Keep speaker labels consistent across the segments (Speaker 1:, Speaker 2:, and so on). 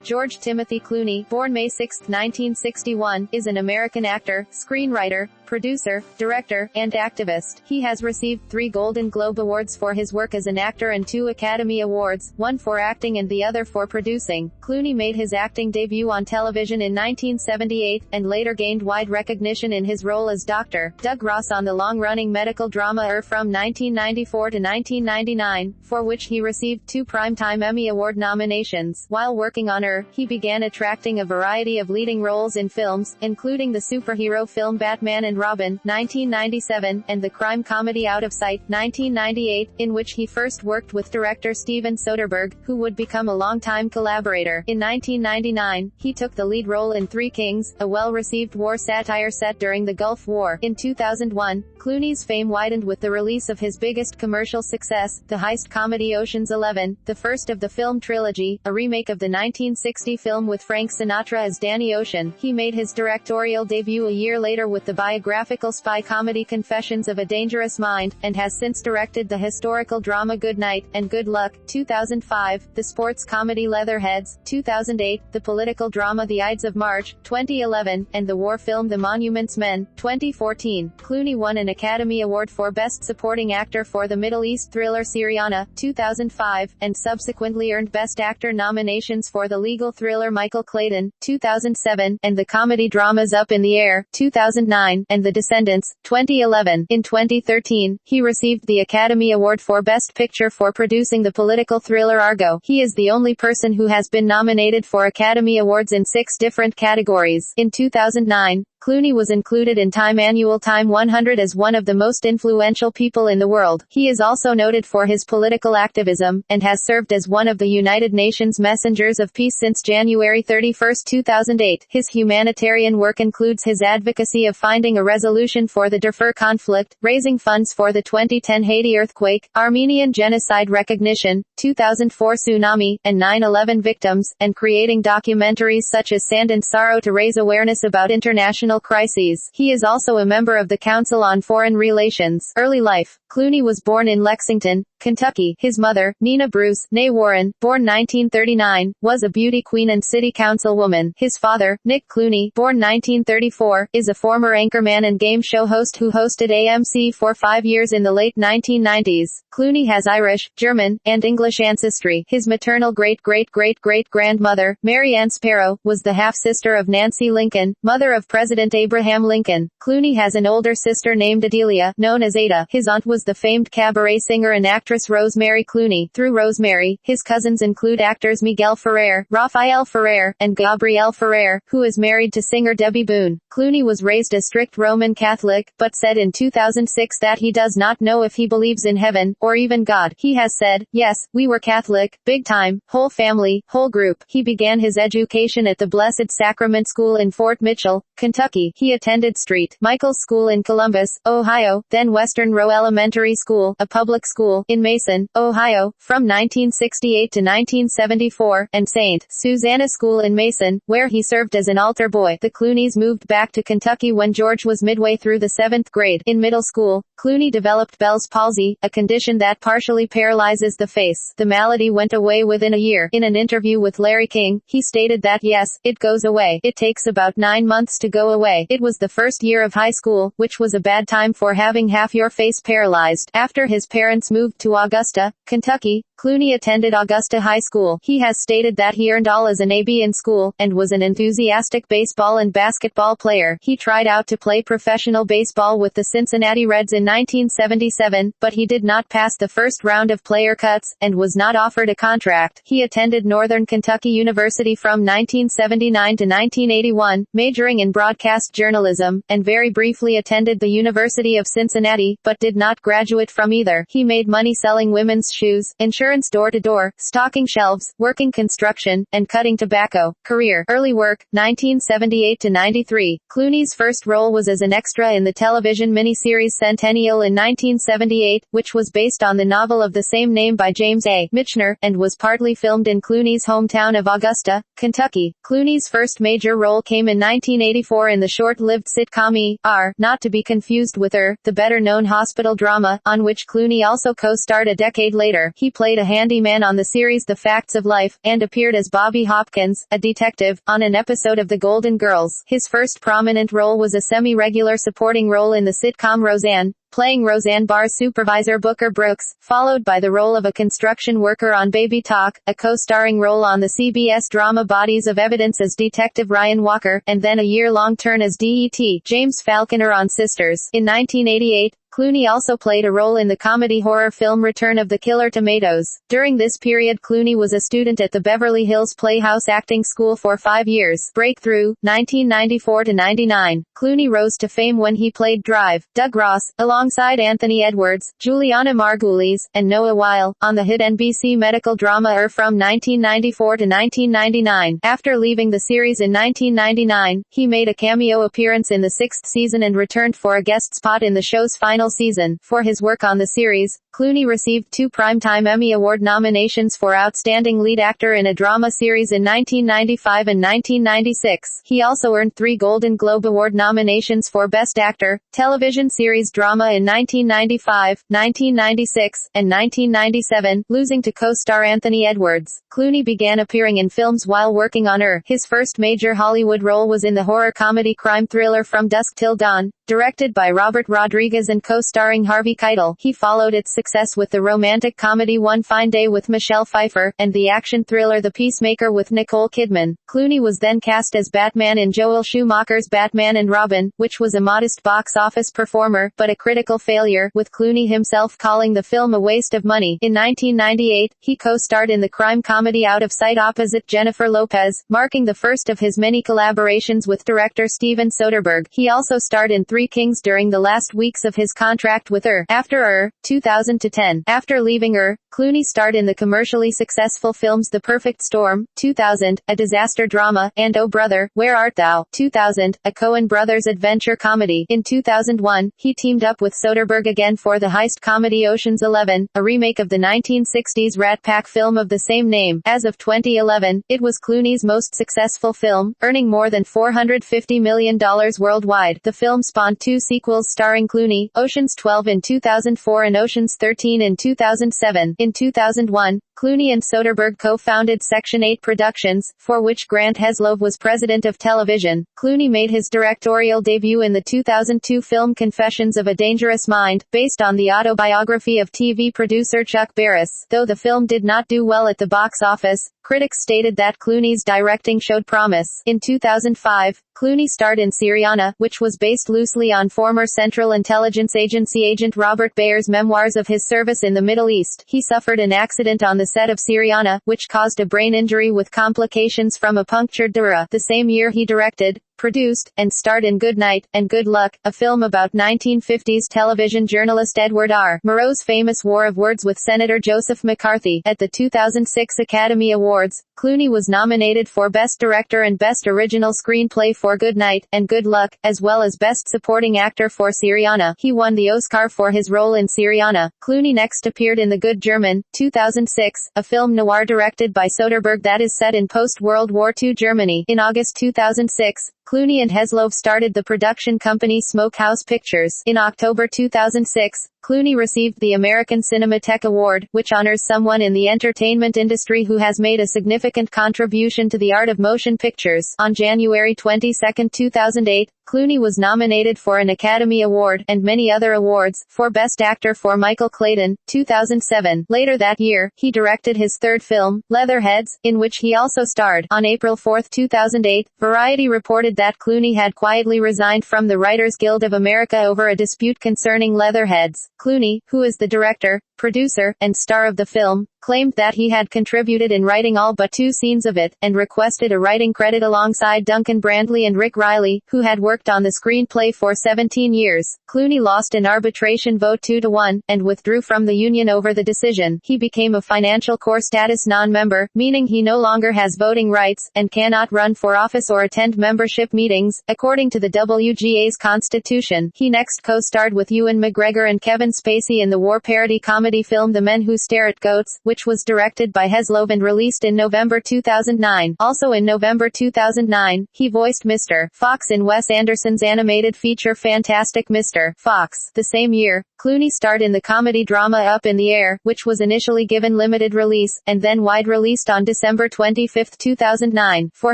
Speaker 1: George Timothy Clooney, born May 6, 1961, is an American actor, screenwriter, producer, director, and activist. He has received 3 Golden Globe Awards for his work as an actor and 2 Academy Awards, one for acting and the other for producing. Clooney made his acting debut on television in 1978, and later gained wide recognition in his role as Dr. Doug Ross on the long-running medical drama from 1994 to 1999, for which he received 2 Primetime Emmy Award nominations. While working on he began attracting a variety of leading roles in films, including the superhero film Batman and Robin, 1997, and the crime comedy Out of Sight, 1998, in which he first worked with director Steven Soderbergh, who would become a longtime collaborator. In 1999, he took the lead role in Three Kings, a well-received war satire set during the Gulf War. In 2001, Clooney's fame widened with the release of his biggest commercial success, the heist comedy Ocean's 11, the first of the film trilogy, a remake of the 1960 film with Frank Sinatra as Danny Ocean. He made his directorial debut a year later with the biographical spy comedy Confessions of a Dangerous Mind, and has since directed the historical drama Good Night, and Good Luck, 2005, the sports comedy Leatherheads, 2008, the political drama The Ides of March, 2011, and the war film The Monuments Men, 2014. Clooney won an Academy Award for Best Supporting Actor for the Middle East thriller Syriana, 2005, and subsequently earned Best Actor nominations for the legal thriller Michael Clayton, 2007, and the comedy dramas Up in the Air, 2009, and The Descendants, 2011. In 2013, he received the Academy Award for Best Picture for producing the political thriller Argo. He is the only person who has been nominated for Academy Awards in 6 different categories. In 2009, Clooney was included in Time Annual Time 100 as one of the most influential people in the world. He is also noted for his political activism, and has served as one of the United Nations Messengers of Peace since January 31, 2008. His humanitarian work includes his advocacy of finding a resolution for the Darfur conflict, raising funds for the 2010 Haiti earthquake, Armenian genocide recognition, 2004 tsunami, and 9/11 victims, and creating documentaries such as Sand and Sorrow to raise awareness about international crises. He is also a member of the Council on Foreign Relations. Early life. Clooney was born in Lexington, Kentucky. His mother, Nina Bruce, née Warren, born 1939, was a beauty queen and city councilwoman. His father, Nick Clooney, born 1934, is a former anchorman and game show host who hosted AMC for 5 years in the late 1990s. Clooney has Irish, German, and English ancestry. His maternal great-great-great-great-grandmother, Mary Ann Sparrow, was the half-sister of Nancy Lincoln, mother of President Abraham Lincoln. Clooney has an older sister named Adelia, known as Ada. His aunt was the famed cabaret singer and actress Rosemary Clooney. Through Rosemary, his cousins include actors Miguel Ferrer, Rafael Ferrer, and Gabrielle Ferrer, who is married to singer Debbie Boone. Clooney was raised a strict Roman Catholic, but said in 2006 that he does not know if he believes in heaven, or even God. He has said, "Yes, we were Catholic, big time, whole family, whole group." He began his education at the Blessed Sacrament School in Fort Mitchell, Kentucky. He attended St. Michael's School in Columbus, Ohio, then Western Row Elementary School, a public school, in Mason, Ohio, from 1968 to 1974, and St. Susanna School in Mason, where he served as an altar boy. The Clooneys moved back to Kentucky when George was midway through the 7th grade. In middle school, Clooney developed Bell's palsy, a condition that partially paralyzes the face. The malady went away within a year. In an interview with Larry King, he stated that yes, it goes away. It takes about 9 months to go away. It was the first year of high school, which was a bad time for having half your face paralyzed. After his parents moved to Augusta, Kentucky, Clooney attended Augusta High School. He has stated that he earned all as an AB in school, and was an enthusiastic baseball and basketball player. He tried out to play professional baseball with the Cincinnati Reds in 1977, but he did not pass the first round of player cuts, and was not offered a contract. He attended Northern Kentucky University from 1979 to 1981, majoring in broadcast journalism, and very briefly attended the University of Cincinnati, but did not graduate from either. He made money selling women's shoes, insurance door-to-door, stocking shelves, working construction, and cutting tobacco. Career. Early work, 1978 to 93. Clooney's first role was as an extra in the television miniseries Centennial in 1978, which was based on the novel of the same name by James A. Michener, and was partly filmed in Clooney's hometown of Augusta, Kentucky. Clooney's first major role came in 1984 in the short-lived sitcom E.R., not to be confused with the better-known hospital drama, on which Clooney also co-starred a decade later. He played a handyman on the series The Facts of Life, and appeared as Bobby Hopkins, a detective, on an episode of The Golden Girls. His first prominent role was a semi-regular supporting role in the sitcom Roseanne, playing Roseanne Barr's supervisor Booker Brooks, followed by the role of a construction worker on Baby Talk, a co-starring role on the CBS drama Bodies of Evidence as Detective Ryan Walker, and then a year-long turn as Det. James Falconer on Sisters. In 1988, Clooney also played a role in the comedy horror film Return of the Killer Tomatoes. During this period Clooney was a student at the Beverly Hills Playhouse Acting School for 5 years. Breakthrough, 1994-99. Clooney rose to fame when he played Drive, Doug Ross, alongside Anthony Edwards, Juliana Margulies, and Noah Weil, on the hit NBC medical drama from 1994 to 1999. After leaving the series in 1999, he made a cameo appearance in the 6th season and returned for a guest spot in the show's final season. For his work on the series, Clooney received 2 Primetime Emmy Award nominations for Outstanding Lead Actor in a Drama Series in 1995 and 1996. He also earned 3 Golden Globe Award nominations for Best Actor, Television Series Drama in 1995, 1996, and 1997, losing to co-star Anthony Edwards. Clooney began appearing in films while working on His first major Hollywood role was in the horror comedy crime thriller From Dusk Till Dawn, directed by Robert Rodriguez and co-starring Harvey Keitel. He followed its success with the romantic comedy One Fine Day with Michelle Pfeiffer, and the action thriller The Peacemaker with Nicole Kidman. Clooney was then cast as Batman in Joel Schumacher's Batman and Robin, which was a modest box office performer, but a critical failure, with Clooney himself calling the film a waste of money. In 1998, he co-starred in the crime comedy Out of Sight opposite Jennifer Lopez, marking the first of his many collaborations with director Steven Soderbergh. He also starred in Three Kings during the last weeks of his contract with After 2010. After leaving Clooney starred in the commercially successful films The Perfect Storm, 2000, a disaster drama, and Oh Brother, Where Art Thou, 2000, a Coen Brothers adventure comedy. In 2001, he teamed up with Soderbergh again for the heist comedy Ocean's 11, a remake of the 1960s Rat Pack film of the same name. As of 2011, it was Clooney's most successful film, earning more than $450 million worldwide. The film spawned 2 sequels starring Clooney, Ocean's 12 in 2004 and Ocean's 13 in 2007. In 2001, Clooney and Soderbergh co-founded Section 8 Productions, for which Grant Heslov was president of television. Clooney made his directorial debut in the 2002 film Confessions of a Dangerous Mind, based on the autobiography of TV producer Chuck Barris. Though the film did not do well at the box office, critics stated that Clooney's directing showed promise. In 2005, Clooney starred in Syriana, which was based loosely on former Central Intelligence Agency agent Robert Bayer's memoirs of his service in the Middle East. He suffered an accident on the set of Syriana, which caused a brain injury with complications from a punctured dura. The same year he directed, produced, and starred in Good Night, and Good Luck, a film about 1950s television journalist Edward R. Murrow's famous war of words with Senator Joseph McCarthy. At the 2006 Academy Awards, Clooney was nominated for Best Director and Best Original Screenplay for Good Night, and Good Luck, as well as Best Supporting Actor for Syriana. He won the Oscar for his role in Syriana. Clooney next appeared in The Good German, 2006, a film noir directed by Soderbergh that is set in post-World War II Germany. In August 2006, Clooney and Heslov started the production company Smokehouse Pictures. In October 2006, Clooney received the American Cinematheque Award, which honors someone in the entertainment industry who has made a significant contribution to the art of motion pictures. On January 22, 2008, Clooney was nominated for an Academy Award, and many other awards, for Best Actor for Michael Clayton, 2007. Later that year, he directed his third film, Leatherheads, in which he also starred. On April 4, 2008, Variety reported that Clooney had quietly resigned from the Writers Guild of America over a dispute concerning Leatherheads. Clooney, who is the director, producer, and star of the film, claimed that he had contributed in writing all but 2 scenes of it, and requested a writing credit alongside Duncan Brandley and Rick Riley, who had worked on the screenplay for 17 years. Clooney lost an arbitration vote 2-1, and withdrew from the union over the decision. He became a financial core status non-member, meaning he no longer has voting rights, and cannot run for office or attend membership meetings, according to the WGA's constitution. He next co-starred with Ewan McGregor and Kevin Spacey in the war parody comedy film The Men Who Stare at Goats, which was directed by Heslov and released in November 2009. Also in November 2009, he voiced Mr. Fox in Wes Anderson's animated feature Fantastic Mr. Fox. The same year, Clooney starred in the comedy drama Up in the Air, which was initially given limited release, and then wide released on December 25, 2009. For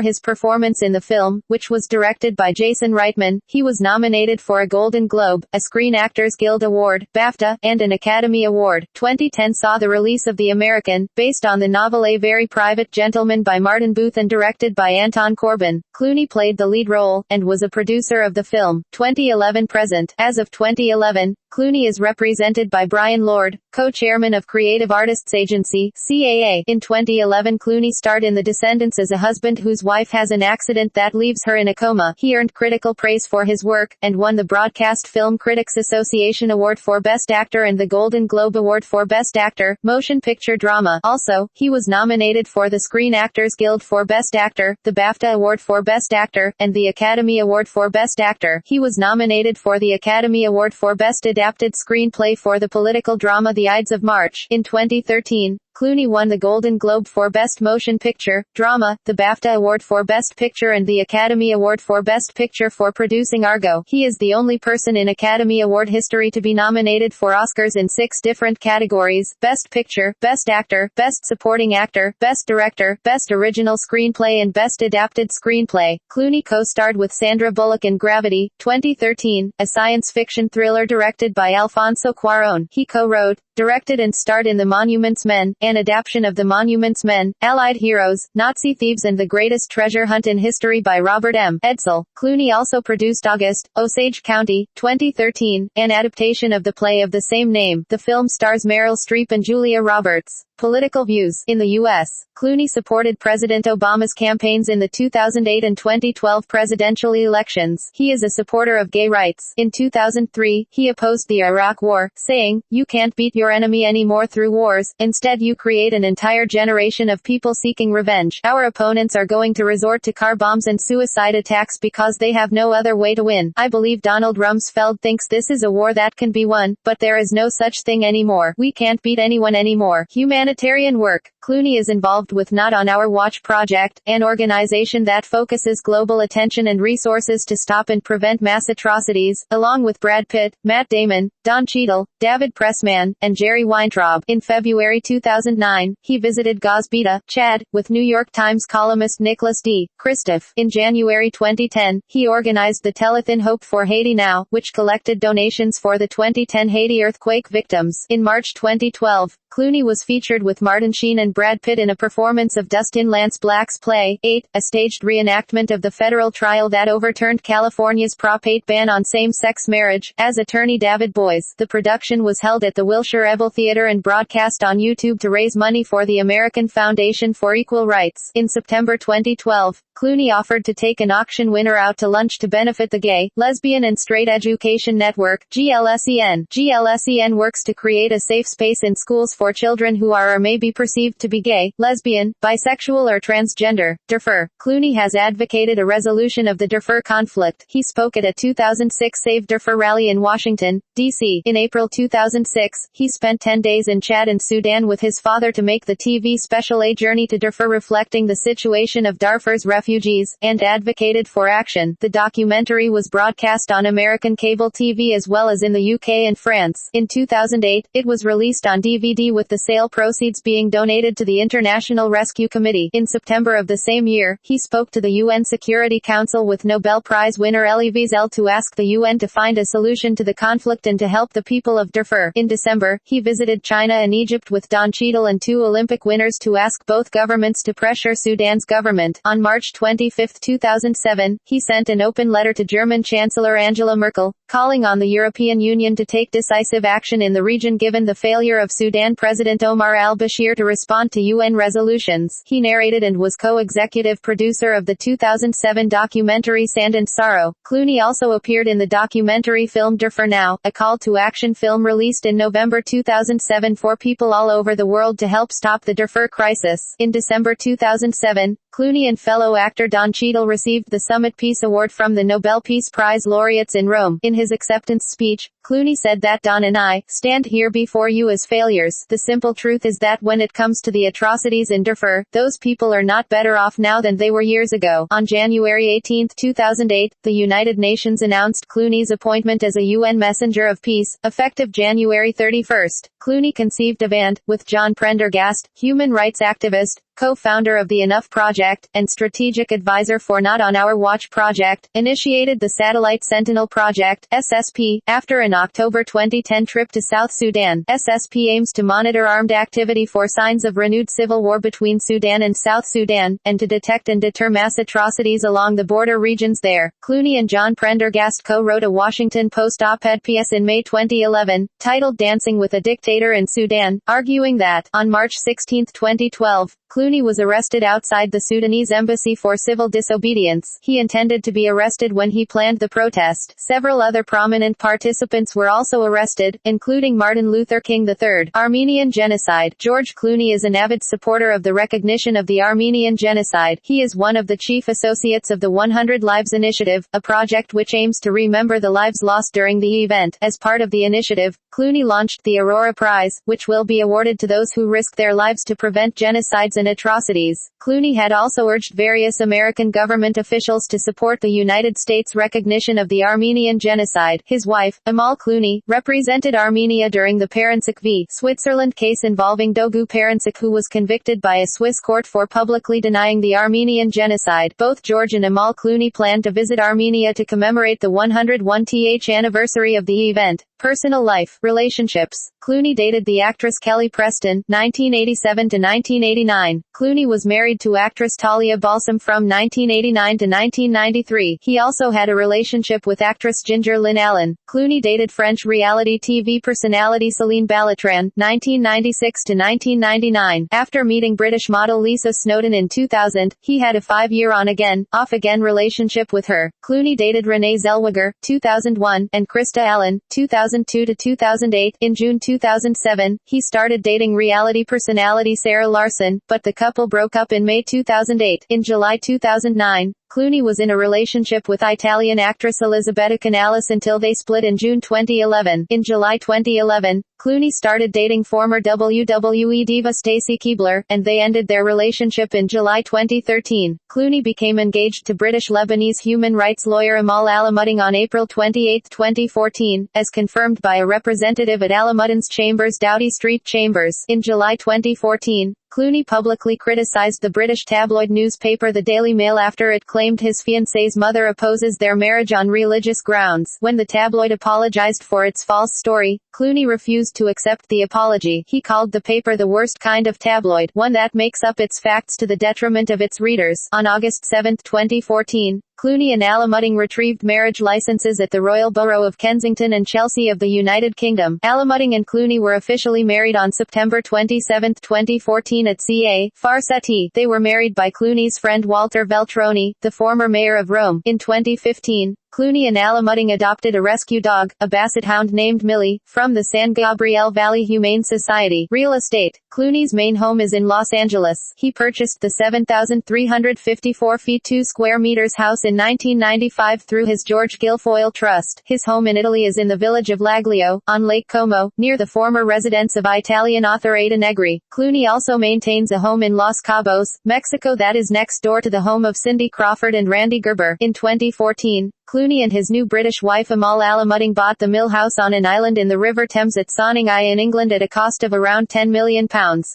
Speaker 1: his performance in the film, which was directed by Jason Reitman, he was nominated for a Golden Globe, a Screen Actors Guild Award, BAFTA, and an Academy Award. 2010 saw the release of The American, based on the novel A Very Private Gentleman by Martin Booth and directed by Anton Corbijn. Clooney played the lead role, and was a producer of the film. 2011 present. As of 2011, Clooney is represented by Brian Lord, co-chairman of Creative Artists Agency, CAA. In 2011 Clooney starred in The Descendants as a husband whose wife has an accident that leaves her in a coma. He earned critical praise for his work, and won the Broadcast Film Critics Association Award for Best Actor and the Golden Globe Award for Best Actor, Motion Picture Drama. Also, he was nominated for the Screen Actors Guild for Best Actor, the BAFTA Award for Best Actor, and the Academy Award for Best Actor. He was nominated for the Academy Award for Best Adapted Screenplay for the political drama The Ides of March. In 2013, Clooney won the Golden Globe for Best Motion Picture, Drama, the BAFTA Award for Best Picture and the Academy Award for Best Picture for producing Argo. He is the only person in Academy Award history to be nominated for Oscars in 6 different categories: Best Picture, Best Actor, Best Supporting Actor, Best Director, Best Original Screenplay and Best Adapted Screenplay. Clooney co-starred with Sandra Bullock in Gravity, 2013, a science fiction thriller directed by Alfonso Cuarón. He co-wrote, directed and starred in The Monuments Men, an adaptation of The Monuments Men, Allied Heroes, Nazi Thieves and The Greatest Treasure Hunt in History by Robert M. Edsel. Clooney also produced August, Osage County, 2013, an adaptation of the play of the same name. The film stars Meryl Streep and Julia Roberts. Political views. In the U.S., Clooney supported President Obama's campaigns in the 2008 and 2012 presidential elections. He is a supporter of gay rights. In 2003, he opposed the Iraq War, saying, "You can't beat your enemy anymore through wars, instead you create an entire generation of people seeking revenge. Our opponents are going to resort to car bombs and suicide attacks because they have no other way to win. I believe Donald Rumsfeld thinks this is a war that can be won, but there is no such thing anymore. We can't beat anyone anymore." Humanitarian work. Clooney is involved with Not on Our Watch Project, an organization that focuses global attention and resources to stop and prevent mass atrocities, along with Brad Pitt, Matt Damon, Don Cheadle, David Pressman, and Jerry Weintraub. In February 2009, he visited Gazbita, Chad, with New York Times columnist Nicholas D. Kristof. In January 2010, he organized the Telethon Hope for Haiti Now, which collected donations for the 2010 Haiti earthquake victims. In March 2012, Clooney was featured with Martin Sheen and Brad Pitt in a performance of Dustin Lance Black's play, 8, a staged reenactment of the federal trial that overturned California's Prop 8 ban on same-sex marriage, as attorney David Boies. The production was held at the Wilshire Ebel Theater and broadcast on YouTube to raise money for the American Foundation for Equal Rights. In September 2012, Clooney offered to take an auction winner out to lunch to benefit the Gay, Lesbian and Straight Education Network, GLSEN. GLSEN works to create a safe space in schools for children who are or may be perceived to be gay, lesbian, bisexual or transgender. Defer. Clooney has advocated a resolution of the Darfur conflict. He spoke at a 2006 Save Darfur rally in Washington, D.C. In April 2006, he spent 10 days in Chad and Sudan with his father to make the TV special A Journey to Darfur reflecting the situation of Darfur's refugees, and advocated for action. The documentary was broadcast on American cable TV as well as in the UK and France. In 2008, it was released on DVD with the sale proceeds being donated to the International Rescue Committee. In September of the same year, he spoke to the UN Security Council with Nobel Prize winner Elie Wiesel to ask the UN to find a solution to the conflict and to help the people of Darfur. In December, he visited China and Egypt with Don Cheadle and 2 Olympic winners to ask both governments to pressure Sudan's government. On March 25, 2007, he sent an open letter to German Chancellor Angela Merkel, calling on the European Union to take decisive action in the region given the failure of Sudan President Omar al-Bashir to respond to UN resolutions. He narrated and was co-executive producer of the 2007 documentary Sand and Sorrow. Clooney also appeared in the documentary film Darfur Now, a call to action film released in November 2007 for people all over the world to help stop the Darfur crisis. In December 2007, Clooney and fellow actor Don Cheadle received the Summit Peace Award from the Nobel Peace Prize laureates in Rome. In his acceptance speech, Clooney said that Don and I stand here before you as failures. The simple truth is that when it comes to the atrocities in Darfur, those people are not better off now than they were years ago. On January 18, 2008, the United Nations announced Clooney's appointment as a UN Messenger of Peace, effective January 31. Clooney conceived of and, with John Prendergast, human rights activist, co-founder of the Enough Project, and strategic advisor for Not on Our Watch Project, initiated the Satellite Sentinel Project, SSP, after an October 2010 trip to South Sudan. SSP aims to monitor armed activity for signs of renewed civil war between Sudan and South Sudan, and to detect and deter mass atrocities along the border regions there. Clooney and John Prendergast co-wrote a Washington Post op-ed piece in May 2011, titled Dancing with a Dictator in Sudan, arguing that, on March 16, 2012, Clooney was arrested outside the Sudanese embassy for civil disobedience. He intended to be arrested when he planned the protest. Several other prominent participants were also arrested, including Martin Luther King III. Armenian genocide. George Clooney is an avid supporter of the recognition of the Armenian genocide. He is one of the chief associates of the 100 Lives Initiative, a project which aims to remember the lives lost during the event. As part of the initiative, Clooney launched the Aurora Prize, which will be awarded to those who risk their lives to prevent genocides and atrocities. Clooney had also urged various American government officials to support the United States' recognition of the Armenian genocide. His wife, Amal Clooney, represented Armenia during the Parancik v. Switzerland case involving Dogu Parancik, who was convicted by a Swiss court for publicly denying the Armenian genocide. Both George and Amal Clooney plan to visit Armenia to commemorate the 101th anniversary of the event. Personal life. Relationships. Clooney dated the actress Kelly Preston, 1987 to 1989. Clooney was married to actress Talia Balsam from 1989 to 1993. He also had a relationship with actress Ginger Lynn Allen. Clooney dated French reality TV personality Céline Balatran, 1996 to 1999. After meeting British model Lisa Snowdon in 2000, he had a 5-year on-again, off-again relationship with her. Clooney dated Renee Zellweger, 2001, and Krista Allen, 2002 to 2008. In June 2007, he started dating reality personality Sarah Larson, but the couple broke up in May 2008. In July 2009, Clooney was in a relationship with Italian actress Elisabetta Canalis until they split in June 2011. In July 2011, Clooney started dating former WWE diva Stacy Keibler, and they ended their relationship in July 2013. Clooney became engaged to British-Lebanese human rights lawyer Amal Alamuddin on April 28, 2014, as confirmed by a representative at Alamuddin's chambers Doughty Street Chambers. In July 2014, Clooney publicly criticized the British tabloid newspaper The Daily Mail after it claimed his fiancée's mother opposes their marriage on religious grounds. When the tabloid apologized for its false story, Clooney refused to accept the apology. He called the paper the worst kind of tabloid, one that makes up its facts to the detriment of its readers. On August 7, 2014, Clooney and Alamuddin retrieved marriage licenses at the Royal Borough of Kensington and Chelsea of the United Kingdom. Alamuddin and Clooney were officially married on September 27, 2014 at Ca. Farsetti. They were married by Clooney's friend Walter Veltroni, the former mayor of Rome. In 2015, Clooney and Alamuddin adopted a rescue dog, a basset hound named Millie, from the San Gabriel Valley Humane Society. Real estate. Clooney's main home is in Los Angeles. He purchased the 7,354 feet 2 square meters house in 1995 through his George Guilfoyle Trust. His home in Italy is in the village of Laglio, on Lake Como, near the former residence of Italian author Ada Negri. Clooney also maintains a home in Los Cabos, Mexico that is next door to the home of Cindy Crawford and Randy Gerber. In 2014, Clooney and his new British wife Amal Alamuddin bought the Mill House on an island in the River Thames at Sonninghai in England at a cost of around £10 million.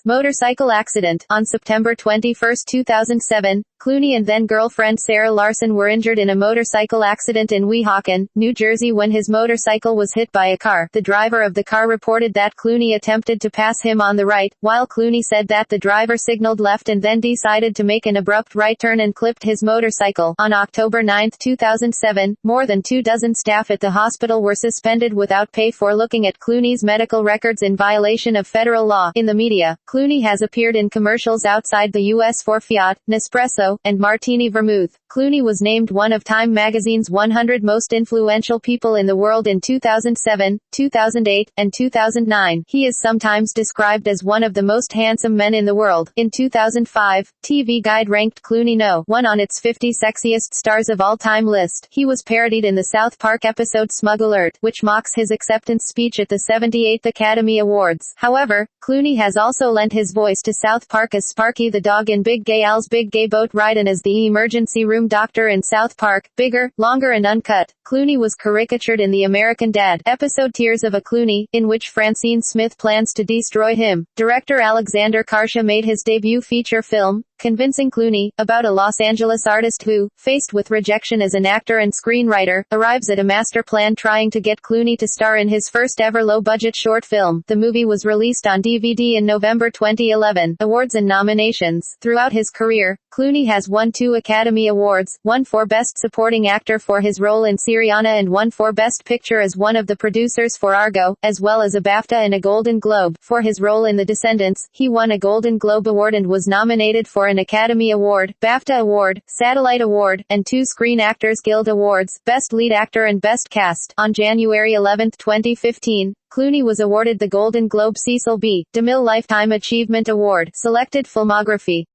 Speaker 1: Motorcycle accident. On September 21, 2007, Clooney and then-girlfriend Sarah Larson were injured in a motorcycle accident in Weehawken, New Jersey when his motorcycle was hit by a car. The driver of the car reported that Clooney attempted to pass him on the right, while Clooney said that the driver signaled left and then decided to make an abrupt right turn and clipped his motorcycle. On October 9, 2007, 2007, more than 24 staff at the hospital were suspended without pay for looking at Clooney's medical records in violation of federal law. In the media, Clooney has appeared in commercials outside the U.S. for Fiat, Nespresso, and Martini Vermouth. Clooney was named one of Time magazine's 100 most influential people in the world in 2007, 2008, and 2009. He is sometimes described as one of the most handsome men in the world. In 2005, TV Guide ranked Clooney No. 1 on its 50 sexiest stars of all time list. He was parodied in the South Park episode Smug Alert, which mocks his acceptance speech at the 78th Academy Awards. However, Clooney has also lent his voice to South Park as Sparky the dog in Big Gay Al's Big Gay Boat Ride and as the emergency room doctor in South Park, Bigger, Longer and Uncut. Clooney was caricatured in the American Dad episode Tears of a Clooney, in which Francine Smith plans to destroy him. Director Alexander Karsha made his debut feature film, Convincing Clooney, about a Los Angeles artist who, faced with rejection as an actor and screenwriter, arrives at a master plan trying to get Clooney to star in his first ever low-budget short film. The movie was released on DVD in November 2011. Awards and nominations. Throughout his career, Clooney has won 2 Academy Awards, one for Best Supporting Actor for his role in Syriana and one for Best Picture as one of the producers for Argo, as well as a BAFTA and a Golden Globe. For his role in The Descendants, he won a Golden Globe Award and was nominated for an Academy Award, BAFTA Award, Satellite Award, and 2 Screen Actors Guild Awards, Best Lead Actor and Best Cast. On January 11, 2015, Clooney was awarded the Golden Globe Cecil B. DeMille Lifetime Achievement Award. Selected filmography.